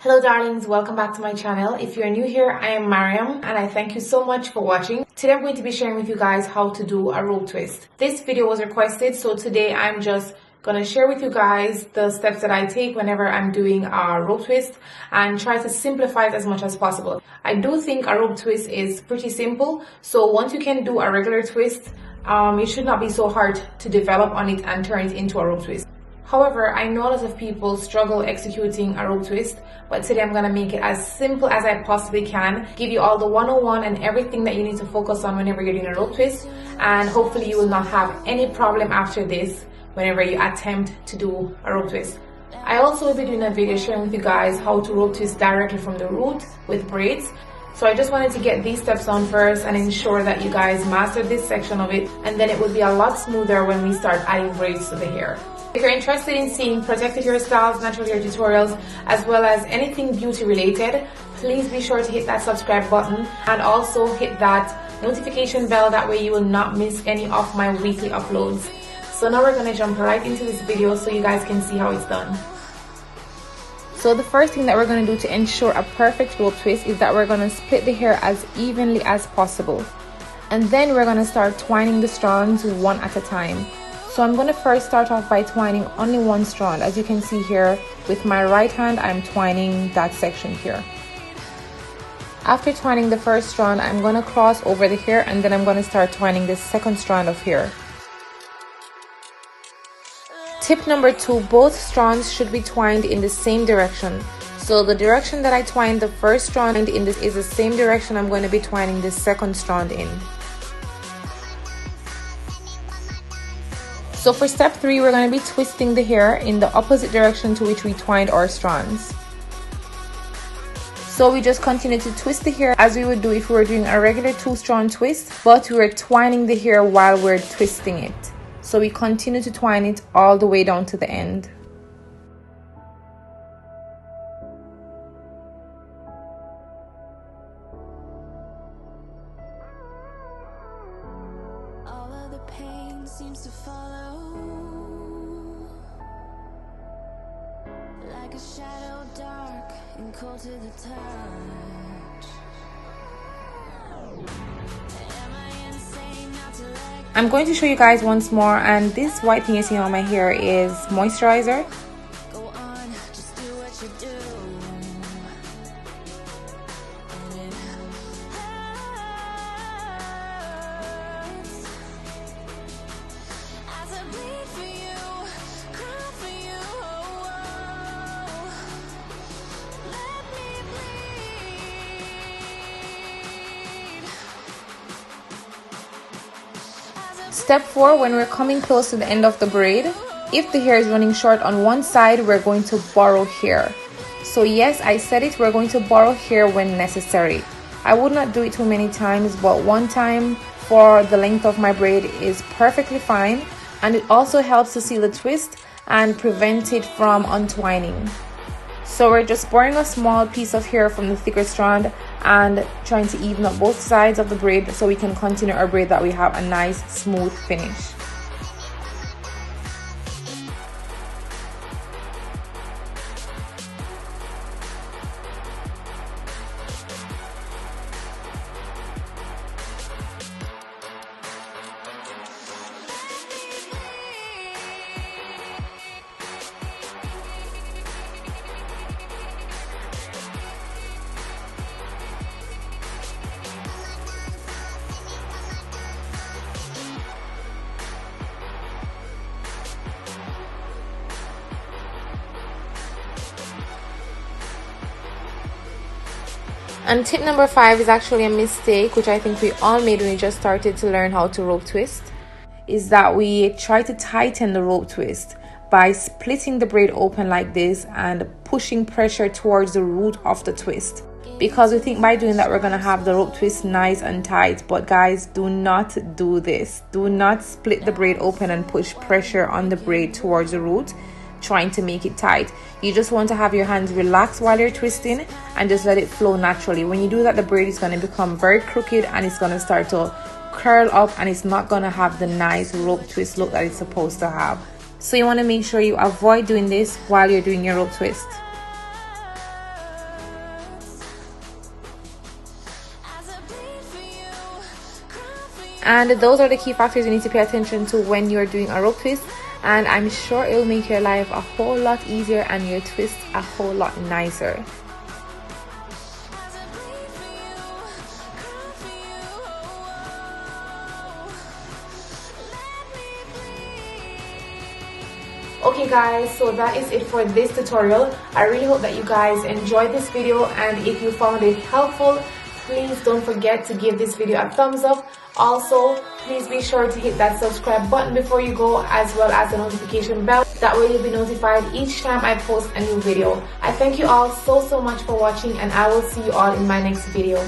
Hello darlings, welcome back to my channel. If you're new here, I am Mariam and I thank you so much for watching. Today I'm going to be sharing with you guys how to do a rope twist. This video was requested, so today I'm just gonna share with you guys the steps that I take whenever I'm doing a rope twist and try to simplify it as much as possible. I do think a rope twist is pretty simple, so once you can do a regular twist, it should not be so hard to develop on it and turn it into a rope twist. However, I know a lot of people struggle executing a rope twist, but today I'm going to make it as simple as I possibly can, give you all the 101 and everything that you need to focus on whenever you're doing a rope twist, and hopefully you will not have any problem after this whenever you attempt to do a rope twist. I also will be doing a video sharing with you guys how to rope twist directly from the root with braids. So I just wanted to get these steps on first and ensure that you guys master this section of it, and then it will be a lot smoother when we start adding braids to the hair. If you're interested in seeing protected hairstyles, natural hair tutorials, as well as anything beauty related, please be sure to hit that subscribe button and also hit that notification bell. That way you will not miss any of my weekly uploads. So now we're going to jump right into this video so you guys can see how it's done. So the first thing that we're going to do to ensure a perfect rope twist is that we're going to split the hair as evenly as possible. And then we're going to start twining the strands one at a time. So I'm going to first start off by twining only one strand. As you can see here, with my right hand, I'm twining that section here. After twining the first strand, I'm going to cross over the hair and then I'm going to start twining the second strand of hair. Tip number 2, both strands should be twined in the same direction. So the direction that I twined the first strand in this is the same direction I'm going to be twining the second strand in. So for step 3, we're going to be twisting the hair in the opposite direction to which we twined our strands. So we just continue to twist the hair as we would do if we were doing a regular 2-strand twist, but we were twining the hair while we're twisting it. So we continue to twine it all the way down to the end. All of the pain seems to follow, like a shadow dark and cold to the touch. I'm going to show you guys once more, and this white thing you see on my hair is moisturizer. Go on, just do what you do. And it hurts as I bleed for you, cry for you. Let me bleed. Step 4, when we're coming close to the end of the braid, if the hair is running short on one side, we're going to borrow hair. So yes, I said it, we're going to borrow hair when necessary. I would not do it too many times, but one time for the length of my braid is perfectly fine, and it also helps to seal the twist and prevent it from untwining. So we're just borrowing a small piece of hair from the thicker strand and trying to even up both sides of the braid so we can continue our braid that we have a nice smooth finish. And tip number 5 is actually a mistake which I think we all made when we just started to learn how to rope twist, is that we try to tighten the rope twist by splitting the braid open like this and pushing pressure towards the root of the twist, because we think by doing that we're going to have the rope twist nice and tight. But guys, do not do this. Do not split the braid open and push pressure on the braid towards the root trying to make it tight. You just want to have your hands relaxed while you're twisting and just let it flow naturally. When you do that, the braid is going to become very crooked and it's going to start to curl up and it's not going to have the nice rope twist look that it's supposed to have. So you want to make sure you avoid doing this while you're doing your rope twist. And those are the key factors you need to pay attention to when you're doing a rope twist, and I'm sure it will make your life a whole lot easier and your twist a whole lot nicer. Okay guys, so that is it for this tutorial. I really hope that you guys enjoyed this video, and if you found it helpful, please don't forget to give this video a thumbs up. Also, please be sure to hit that subscribe button before you go, as well as the notification bell. That way you'll be notified each time I post a new video. I thank you all so much for watching, and I will see you all in my next video.